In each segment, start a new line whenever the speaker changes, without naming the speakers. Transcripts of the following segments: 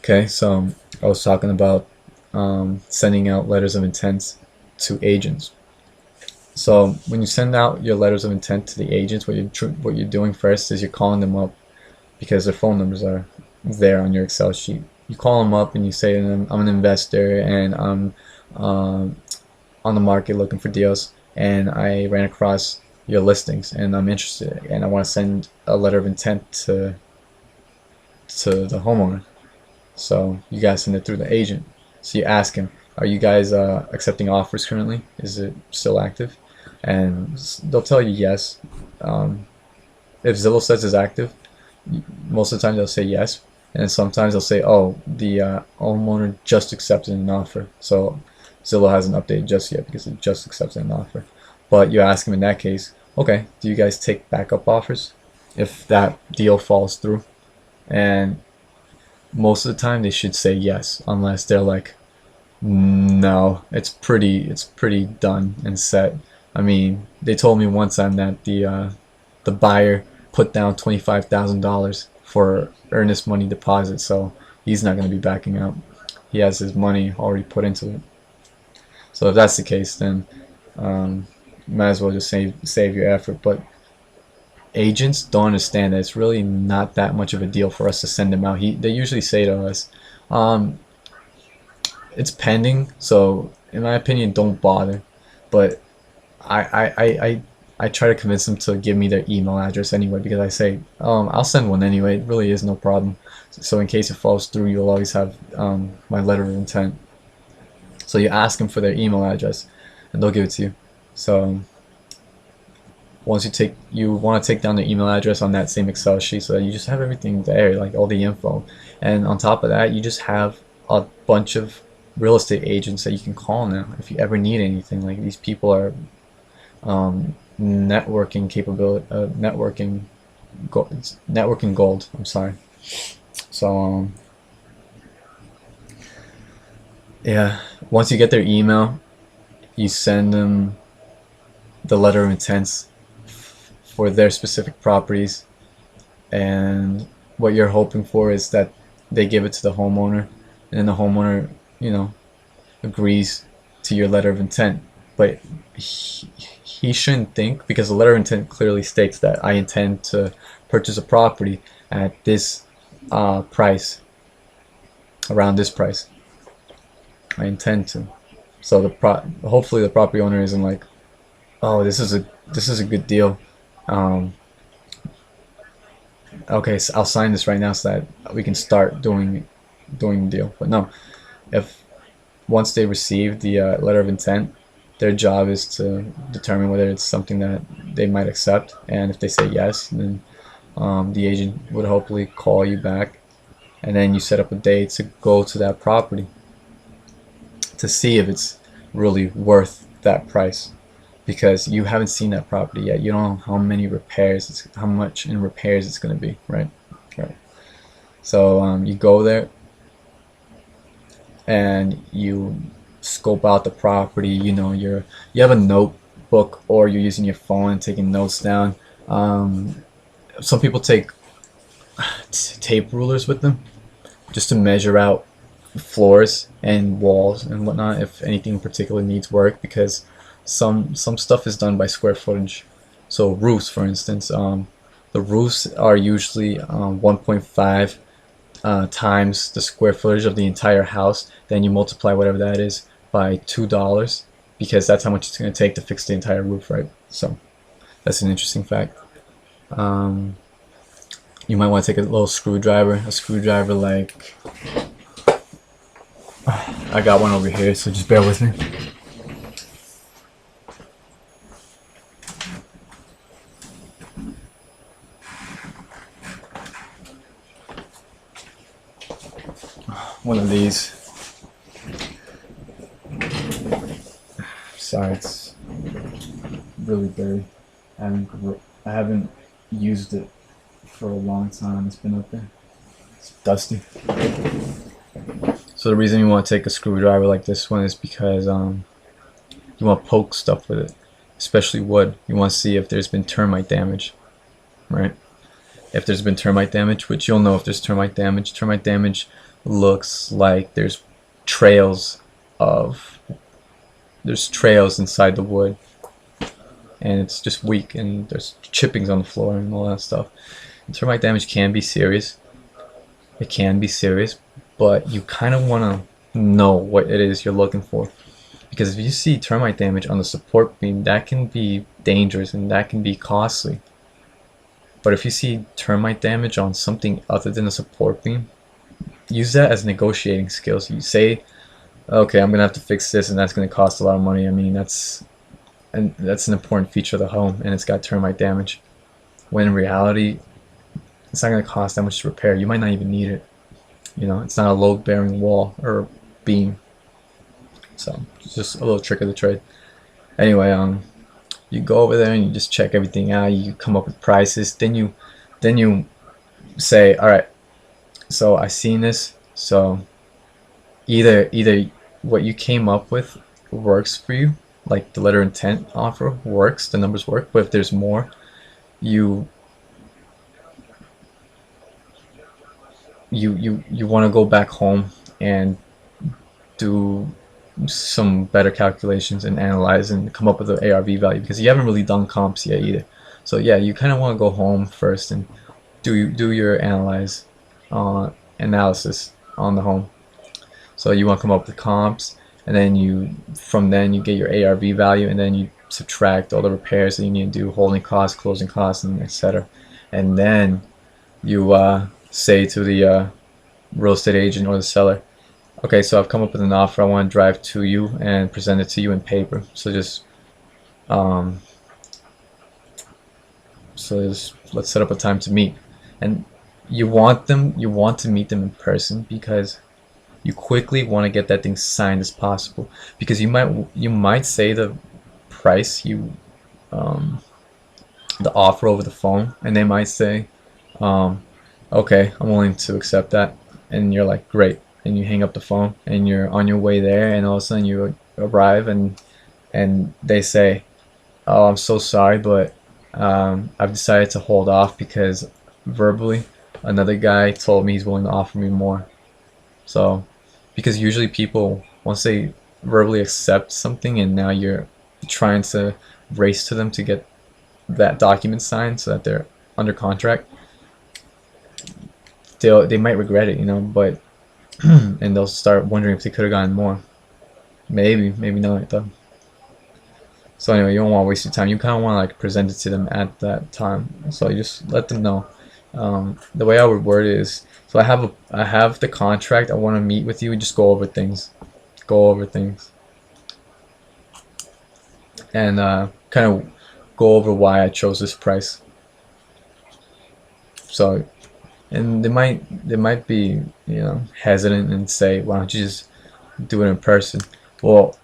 Okay, so I was talking about sending out letters of intent to agents. So when you send out your letters of intent to the agents, what you're doing first is you're calling them up because their phone numbers are there on your Excel sheet. You call them up and you say to them, "I'm an investor and I'm um, on the market looking for deals, and I ran across your listings and I'm interested and I want to send a letter of intent to the homeowner." So you guys send it through the agent. So you ask him, "Are you guys accepting offers currently? Is it still active?" And they'll tell you yes. Um, if Zillow says it's active, most of the time they'll say yes. And sometimes they'll say, "Oh, the homeowner just accepted an offer." So Zillow hasn't updated just yet because it just accepted an offer. But you ask them in that case, "Okay, do you guys take backup offers if that deal falls through?" And most of the time they should say yes, unless they're like, "No, it's pretty done and set." I mean, they told me one time that the buyer put down $25,000 for earnest money deposit, so he's not going to be backing out. He has his money already put into it. So if that's the case, then might as well just save your effort. But agents don't understand that it's really not that much of a deal for us to send them out. They usually say to us, um, "It's pending, so in my opinion, don't bother." But I I, I, I I try to convince them to give me their email address anyway because I say, "I'll send one anyway. It really is no problem. So in case it falls through, you'll always have my letter of intent." So you ask them for their email address, and they'll give it to you. So once you want to take down their email address on that same Excel sheet so that you just have everything there, like all the info. And on top of that, you just have a bunch of real estate agents that you can call now if you ever need anything. Like these people are networking capability, networking gold. I'm sorry. So yeah, once you get their email, you send them the letter of intent for their specific properties, and what you're hoping for is that they give it to the homeowner, and then the homeowner, you know, agrees to your letter of intent. But he shouldn't think, because the letter of intent clearly states that I intend to purchase a property at this price, around this price. I intend to. So hopefully the property owner isn't like, "Oh, this is a good deal. Um, okay, so I'll sign this right now so that we can start doing the deal." But no, if once they receive the letter of intent, their job is to determine whether it's something that they might accept, and if they say yes, then the agent would hopefully call you back, and then you set up a date to go to that property to see if it's really worth that price, because you haven't seen that property yet. You don't know how many repairs, how much in repairs it's going to be, right? Right. So you go there and you scope out the property. You have a notebook, or you're using your phone and taking notes down. Some people take tape rulers with them just to measure out floors and walls and whatnot if anything in particular needs work, because some stuff is done by square footage. So roofs, for instance, the roofs are usually 1.5 times the square footage of the entire house. Then you multiply whatever that is by $2, because that's how much it's going to take to fix the entire roof, right? So that's an interesting fact. You might want to take a little a screwdriver like I got one over here, so just bear with me. One of these. Sorry, it's really dirty. I haven't used it for a long time. It's been up there. It's dusty. So the reason you want to take a screwdriver like this one is because you want to poke stuff with it, especially wood. You want to see if there's been termite damage, right? If there's been termite damage, which you'll know if there's termite damage. Termite damage looks like trails of there's trails inside the wood, and it's just weak, and there's chippings on the floor and all that stuff. And termite damage can be serious. It can be serious, but you kind of want to know what it is you're looking for, because if you see termite damage on the support beam, that can be dangerous and that can be costly. But if you see termite damage on something other than a support beam, use that as negotiating skills. You say, okay, I'm gonna have to fix this, and that's gonna cost a lot of money. I mean, that's an important feature of the home, and it's got termite damage. When in reality, it's not gonna cost that much to repair. You might not even need it. You know, it's not a load-bearing wall or beam. So it's just a little trick of the trade. Anyway, you go over there and you just check everything out. You come up with prices. Then you say, all right, so I seen this. So either what you came up with works for you, like the letter intent offer works, the numbers work. But if there's more, you want to go back home and do some better calculations and analyze and come up with an ARV value, because you haven't really done comps yet either. So yeah, you kind of want to go home first and do your analysis on the home. So you want to come up with comps, and then from then you get your ARV value, and then you subtract all the repairs that you need to do, holding costs, closing costs, and etc. And then you say to the real estate agent or the seller, okay, so I've come up with an offer. I want to drive to you and present it to you in paper. So just let's set up a time to meet. And you want to meet them in person, because you quickly want to get that thing signed as possible, because you might say the price, the offer over the phone, and they might say, okay, I'm willing to accept that, and you're like, great, and you hang up the phone and you're on your way there, and all of a sudden you arrive and they say, oh, I'm so sorry, but I've decided to hold off because verbally another guy told me he's willing to offer me more. So because usually people, once they verbally accept something and now you're trying to race to them to get that document signed so that they're under contract, they might regret it, you know, but and they'll start wondering if they could have gotten more. Maybe not though. So anyway, you don't want to waste your time. You kind of want to like present it to them at that time. So you just let them know. The way I would word it is, so I have the contract. I want to meet with you and just go over things. And kind of go over why I chose this price. So, and they might be, you know, hesitant and say, why don't you just do it in person? Well,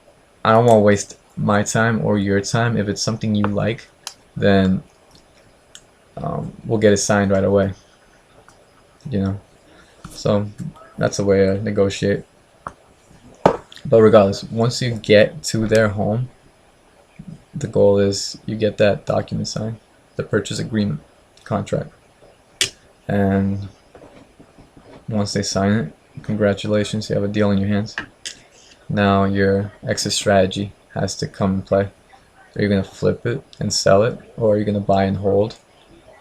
I don't want to waste my time or your time. If it's something you like, then we'll get it signed right away, you know. So that's a way to negotiate. But regardless, once you get to their home, the goal is you get that document signed, the purchase agreement contract. And once they sign it, congratulations, you have a deal in your hands. Now your exit strategy has to come in play. Are you going to flip it and sell it, or are you going to buy and hold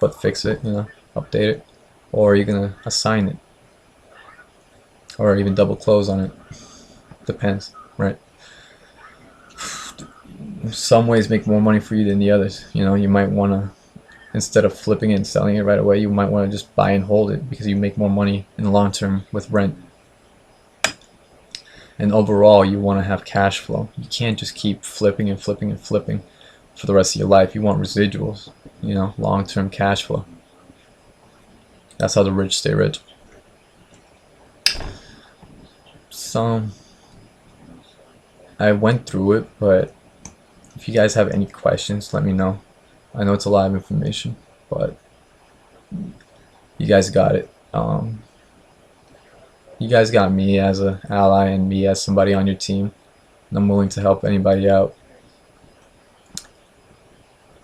but fix it, you know, update it, or are you going to assign it, or even double close on it? Depends, right? Some ways make more money for you than the others. You know, you might want to, instead of flipping it and selling it right away, you might want to just buy and hold it, because you make more money in the long term with rent. And overall, you want to have cash flow. You can't just keep flipping and flipping and flipping for the rest of your life. You want residuals, you know, long-term cash flow. That's how the rich stay rich. So I went through it, but if you guys have any questions, let me know. I know it's a lot of information, but you guys got it. You guys got me as an ally and me as somebody on your team, and I'm willing to help anybody out.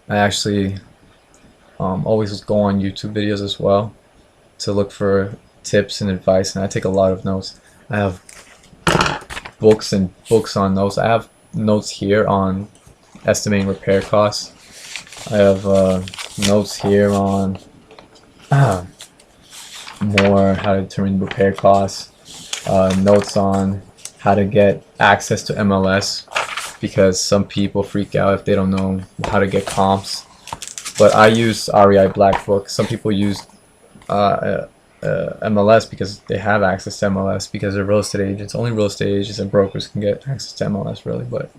I actually always go on YouTube videos as well to look for tips and advice, and I take a lot of notes. I have books and books on notes. I have notes here on estimating repair costs. I have notes here on more how to determine repair costs. Notes on how to get access to MLS, because some people freak out if they don't know how to get comps. But I use REI Black Book. Some people use MLS because they have access to MLS because they're real estate agents. Only real estate agents and brokers can get access to MLS, really. But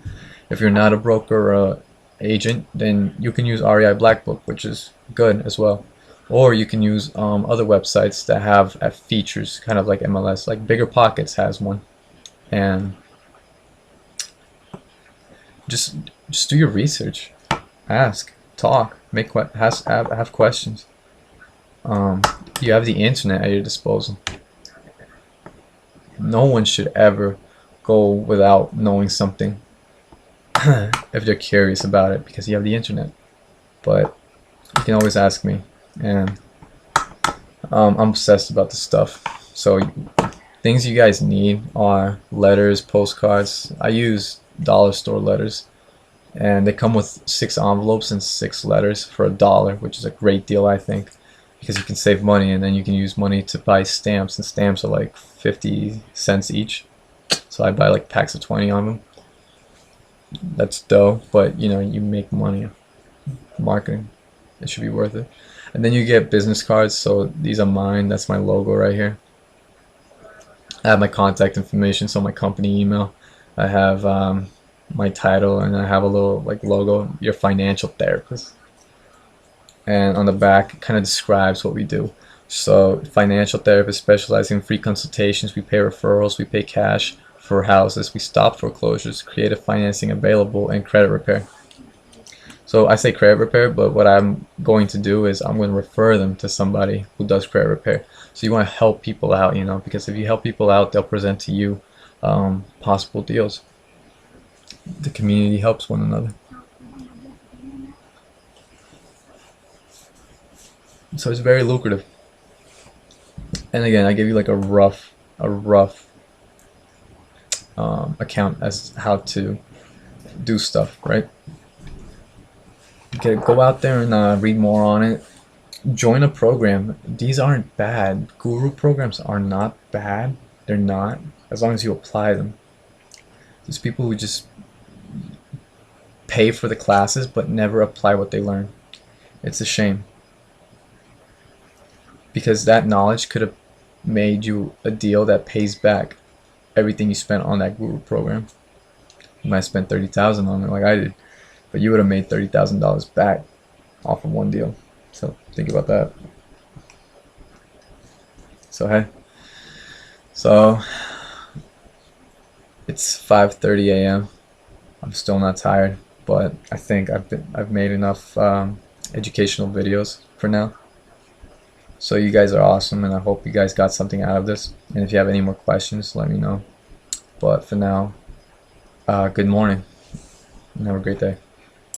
if you're not a broker or agent, then you can use REI Black Book, which is good as well. Or you can use other websites that have features kind of like MLS, like Bigger Pockets has one. And just do your research, ask, talk, have questions. You have the internet at your disposal. No one should ever go without knowing something if they're curious about it, because you have the internet. But you can always ask me, and I'm obsessed about this stuff. So things you guys need are letters, postcards. I use dollar store letters, and they come with 6 envelopes and 6 letters for $1, which is a great deal, I think, because you can save money, and then you can use money to buy stamps, and stamps are like 50 cents each. So I buy like packs of 20 on them. That's dough, but you know, you make money marketing. It should be worth it. And then you get business cards. So these are mine. That's my logo right here. I have my contact information, so my company email. I have my title, and I have a little like logo, your financial therapist. And on the back, it kind of describes what we do. So financial therapist specializing in free consultations. We pay referrals. We pay cash for houses. We stop foreclosures, creative financing available, and credit repair. So I say credit repair, but what I'm going to do is I'm going to refer them to somebody who does credit repair. So you want to help people out, you know, because if you help people out, they'll present to you possible deals. The community helps one another. So it's very lucrative. And again, I give you like a rough account as how to do stuff, right? Okay, go out there and read more on it. Join a program. These aren't bad. Guru programs are not bad. They're not, as long as you apply them. There's people who just pay for the classes but never apply what they learn. It's a shame, because that knowledge could have made you a deal that pays back everything you spent on that guru program. You might have spent $30,000 on it like I did, but you would have made $30,000 back off of one deal. So think about that. So hey, so it's 5:30 a.m. I'm still not tired, but I think I've made enough educational videos for now. So you guys are awesome, and I hope you guys got something out of this. And if you have any more questions, let me know. But for now, good morning, and have a great day.